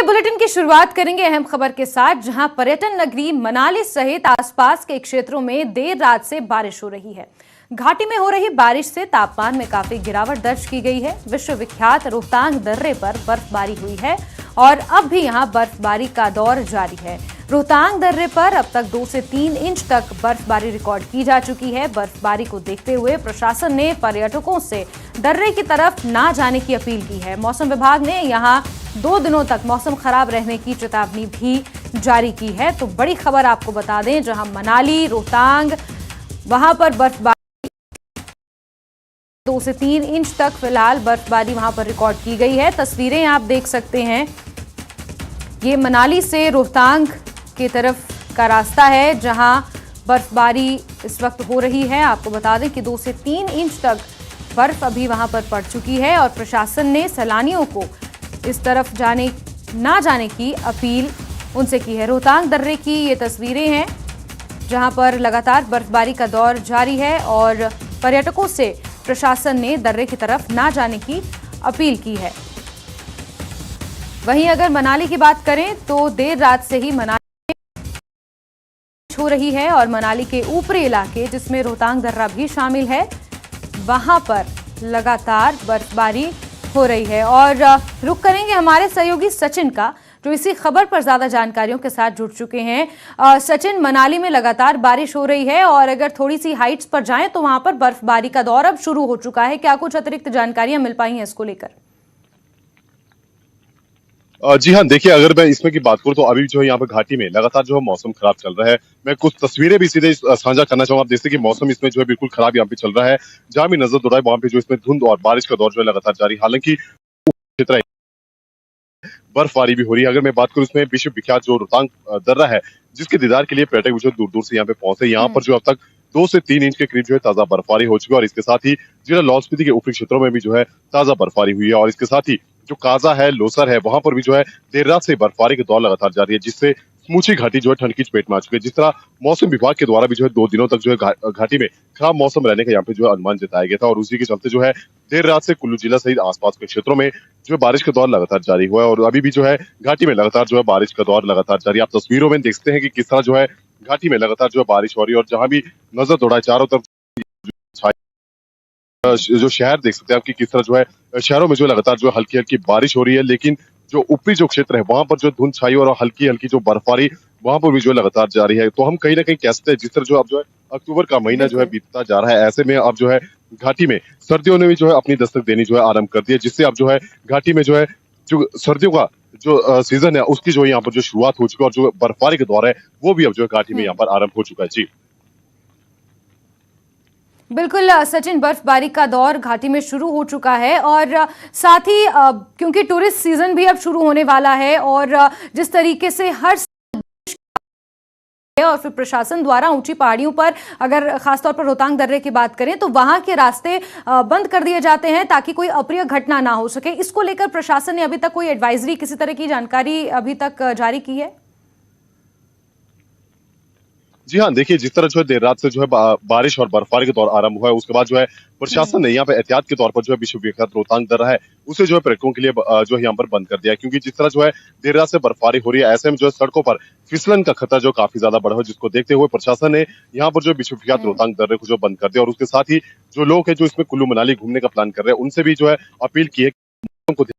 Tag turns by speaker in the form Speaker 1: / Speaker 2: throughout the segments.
Speaker 1: Bulletin की शुरुआत करेंगे अहम खबर के साथ, जहां पर्यटन नगरी मनाली सहित आसपास के क्षेत्रों में देर रात से बारिश हो रही है। घाटी में हो रही बारिश से तापमान में काफी गिरावट दर्ज की गई है। विश्व विख्यात रोहतांग दर्रे पर बर्फबारी हुई है और अब भी यहां बर्फबारी का दौर जारी है। रोहतांग दर्रे पर अब तक 2 से 3 इंच तक बर्फबारी रिकॉर्ड की जा चुकी है। बर्फबारी को देखते हुए प्रशासन ने पर्यटकों से दर्रे की तरफ ना जाने की अपील की है। मौसम विभाग ने यहां 2 दिनों तक मौसम खराब रहने की चेतावनी भी जारी की है। तो बड़ी खबर आपको बता दें, जहां मनाली, रोहतांग, वहां पर बर्फबारी 2 से 3 इंच तक फिलहाल बर्फबारी वहां पर रिकॉर्ड की गई है। तस्वीरें आप देख सकते हैं, ये मनाली से रोहतांग की तरफ का रास्ता है जहां बर्फबारी इस वक्त हो रही है। आपको बता दें कि 2 से 3 इंच तक बर्फ अभी वहां पर पड़ चुकी है और प्रशासन ने सैलानियों को इस तरफ ना जाने की अपील उनसे की है। रोहतांग दर्रे की ये तस्वीरें हैं जहां पर लगातार बर्फबारी का दौर जारी है और पर्यटकों से प्रशासन ने दर्रे की तरफ ना जाने की अपील की है। वहीं अगर मनाली की बात करें तो देर रात से ही मनाली हो रही है और मनाली के ऊपरी इलाके, जिसमें रोहतांग दर्रा भी शामिल है, वहां पर लगातार बर्फबारी हो रही है। और रुक करेंगे हमारे सहयोगी सचिन का, जो इसी खबर पर ज्यादा जानकारियों के साथ जुड़ चुके हैं। सचिन, मनाली में लगातार बारिश हो रही है और अगर थोड़ी सी हाइट्स पर जाएं तो वहां पर बर्फबारी का दौर अब शुरू हो चुका है। क्या कुछ अतिरिक्त जानकारियां मिल पाई हैं इसको लेकर?
Speaker 2: जी हाँ, देखिए, अगर मैं इसमें की बात करूँ तो अभी जो है यहाँ पे घाटी में लगातार जो है मौसम खराब चल रहा है। मैं कुछ तस्वीरें भी सीधे साझा करना चाहूंगा। आप देखते हैं कि मौसम इसमें जो है बिल्कुल खराब यहाँ पे चल रहा है। जहां भी नजर दौड़ा है वहां पे जो इसमें धुंध और बारिश का दौर जो है लगातार जारी। हालांकि क्षेत्र बर्फबारी भी हो रही है। अगर मैं बात करूँ, इसमें विश्व विख्यात जो रोहतांग दर्रा है, जिसके दीदार के लिए पर्यटक जो दूर दूर से यहाँ पे पहुंचे, यहाँ पर जो अब तक 2 से 3 इंच के करीब जो है ताजा बर्फबारी हो चुकी है। और इसके साथ ही जिला लाहौल स्पीति के ऊपरी क्षेत्रों में भी जो है ताजा बर्फबारी हुई है। और इसके साथ ही जो काजा है, लोसर है, वहां पर भी जो है देर रात से बर्फबारी का दौर लगातार जारी है, जिससे समूची घाटी जो है ठंड की चपेट में आ चुकी है। जिस तरह मौसम विभाग के द्वारा भी जो है 2 दिनों तक जो है घाटी में खराब मौसम रहने का यहाँ पे जो है अनुमान जताया गया था और उसी के चलते जो है देर रात से कुल्लू जिला सहित आसपास के क्षेत्रों में जो है बारिश का दौर लगातार जारी हुआ है। और अभी भी जो है घाटी में लगातार जो है बारिश का दौर लगातार जारी है। आप तस्वीरों में देखते हैं कि किस तरह जो है घाटी में लगातार जो है बारिश हो रही है और जहां भी नजर दौड़ा चारों तरफ जो शहर देख सकते हैं आपकी किस तरह जो है शहरों में जो लगातार जो हल्की हल्की बारिश हो रही है। लेकिन जो ऊपरी जो क्षेत्र है वहां पर जो धुंध छाई और हल्की हल्की जो बर्फबारी वहां पर भी जो लगातार जारी है। तो हम कहीं ना कहीं कह सकते हैं, जिस तरह जो अब जो है अक्टूबर का महीना जो है बीतता जा रहा है, ऐसे में अब जो है घाटी में सर्दियों ने भी जो है अपनी दस्तक देनी जो है आरंभ कर दी है, जिससे अब जो है घाटी में जो है जो सर्दियों का जो सीजन है उसकी जो यहाँ पर जो शुरुआत हो चुकी है और जो बर्फबारी का दौर है वो भी अब जो है घाटी में यहाँ पर आरंभ हो चुका है। जी
Speaker 1: बिल्कुल सचिन, बर्फबारी का दौर घाटी में शुरू हो चुका है और साथ ही क्योंकि टूरिस्ट सीजन भी अब शुरू होने वाला है और जिस तरीके से हर और फिर प्रशासन द्वारा ऊंची पहाड़ियों पर, अगर खासतौर पर रोहतांग दर्रे की बात करें तो वहां के रास्ते बंद कर दिए जाते हैं ताकि कोई अप्रिय घटना ना हो सके। इसको लेकर प्रशासन ने अभी तक कोई एडवाइजरी, किसी तरह की जानकारी अभी तक जारी की है?
Speaker 2: जी हाँ, देखिए, जिस तरह जो है देर रात से जो है बारिश और बर्फबारी का दौर आरंभ हुआ है, उसके बाद जो है प्रशासन ने यहाँ पे एहतियात के तौर पर जो है विश्व विख्यात रोहतांग दर्रा है उसे जो है पर्यटकों के लिए जो है यहाँ पर बंद कर दिया है। क्योंकि जिस तरह जो है देर रात से बर्फबारी हो रही है, ऐसे में जो है सड़कों पर फिसलन का खतरा जो काफी ज्यादा बढ़ा है, जिसको देखते हुए प्रशासन ने यहाँ पर जो विश्व विख्यात रोहतांग दर्रे को जो बंद कर दिया। और उसके साथ ही जो लोग है जो इसमें कुल्लू मनाली घूमने का प्लान कर रहे हैं, उनसे भी जो है अपील की है कि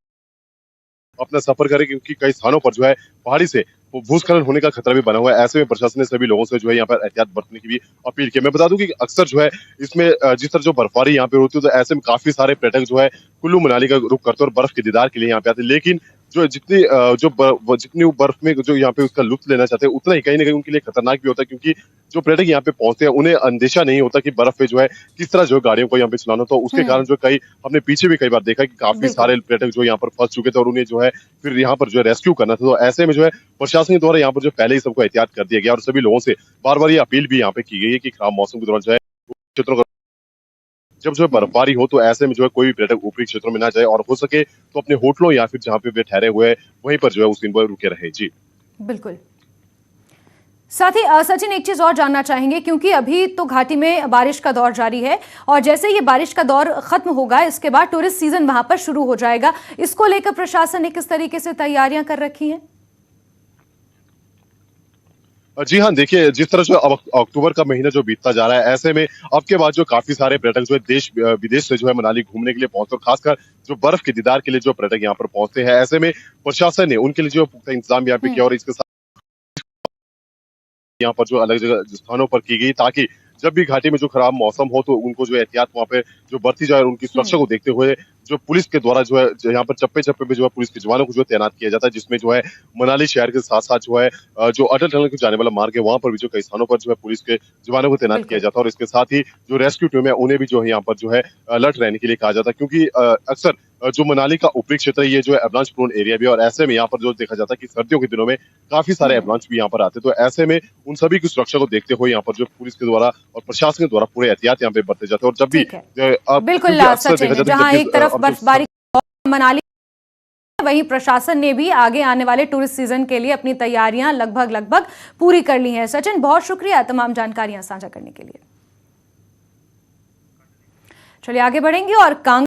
Speaker 2: अपना सफर करें, क्योंकि कई स्थानों पर जो है पहाड़ी से भूस्खलन होने का खतरा भी बना हुआ है। ऐसे में प्रशासन ने सभी लोगों से जो है यहाँ पर एहतियात बरतने की भी अपील की। मैं बता दूं कि अक्सर जो है इसमें जिस तरह जो बर्फबारी यहाँ पे होती है, तो ऐसे में काफी सारे पर्यटक जो है कुल्लू मनाली का रुख करते हैं और बर्फ के दीदार के लिए यहाँ पे आते हैं। लेकिन जो जितनी जितनी बर्फ में जो यहाँ पे उसका लुत्फ लेना चाहते हैं, उतना ही कहीं ना कहीं उनके लिए खतरनाक भी होता है, क्योंकि जो पर्यटक यहाँ पे पहुंचते हैं उन्हें अंदेशा नहीं होता कि बर्फ पे जो है किस तरह जो है गाड़ियों को यहाँ पे चलाना। तो उसके कारण जो कई हमने पीछे भी कई बार देखा कि काफी सारे पर्यटक जो यहाँ पर फंस चुके थे और उन्हें जो है फिर यहाँ पर जो है रेस्क्यू करना था। तो ऐसे में जो है प्रशासन के द्वारा यहाँ पर जो पहले ही सबको एहतियात कर दिया गया और सभी लोगों से बार बार ये अपील भी यहाँ पे की गई है कि खराब मौसम के दौरान जो है क्षेत्रों का जब जो है बर्फबारी हो तो ऐसे में जो है कोई भी पर्यटक ऊपरी क्षेत्रों में ना जाए और हो सके तो अपने होटलों या फिर जहाँ पे वे ठहरे हुए हैं वहीं पर जो है उस दिन वो रुके रहे। जी
Speaker 1: बिल्कुल। साथ ही सचिन एक चीज और जानना चाहेंगे, क्योंकि अभी तो घाटी में बारिश का दौर जारी है और जैसे ये बारिश का दौर खत्म होगा इसके बाद टूरिस्ट सीजन वहां पर शुरू हो जाएगा। इसको लेकर प्रशासन ने किस तरीके से तैयारियां कर रखी हैं?
Speaker 2: जी हाँ, देखिए जिस तरह जो अब अक्टूबर का महीना जो बीतता जा रहा है, ऐसे में अब के बाद जो काफी सारे पर्यटक जो है देश विदेश से जो है मनाली घूमने के लिए पहुंचते हैं, और खासकर जो बर्फ के दीदार के लिए जो पर्यटक यहाँ पर पहुंचते हैं, ऐसे में प्रशासन ने उनके लिए जो पुख्ता इंतजाम यहाँ पे किया और इसके साथ यहाँ पर जो अलग जगह स्थानों पर की गई, ताकि जब भी घाटी में जो खराब मौसम हो तो उनको जो एहतियात वहाँ पे जो बरती जाए और उनकी सुरक्षा को देखते हुए जो पुलिस के द्वारा जो है यहाँ पर चप्पे चप्पे पे जो है पुलिस के जवानों को जो है तैनात किया जाता है, जिसमें जो है मनाली शहर के साथ साथ जो है जो अटल टनल को जाने वाला मार्ग है वहां पर भी जो कई स्थानों पर जो है पुलिस के जवानों को तैनात किया
Speaker 1: बिल्कुल।
Speaker 2: जाता है, और इसके साथ ही जो रेस्क्यू टीम है उन्हें भी जो है यहाँ पर जो है अलर्ट रहने के लिए कहा जाता है, क्योंकि अक्सर जो मनाली का ऊपरी क्षेत्र है ये जो है एवलांच प्रोन एरिया भी है, और ऐसे में यहाँ पर जो देखा जाता है कि सर्दियों के दिनों में काफी सारे एवलांच भी यहाँ पर आते हैं। तो ऐसे में उन सभी की सुरक्षा को देखते हुए यहाँ पर जो पुलिस के द्वारा और प्रशासन के द्वारा पूरे एहतियात यहाँ पे बरते जाते हैं। और जब भी
Speaker 1: ठीक है, बिल्कुल सचिन, जहां एक तरफ बर्फबारी मनाली, वहीं प्रशासन ने भी आगे आने वाले टूरिस्ट सीजन के लिए अपनी तैयारियां लगभग पूरी कर ली हैं। सचिन, बहुत शुक्रिया तमाम जानकारियां साझा करने के लिए। चलिए आगे बढ़ेंगे और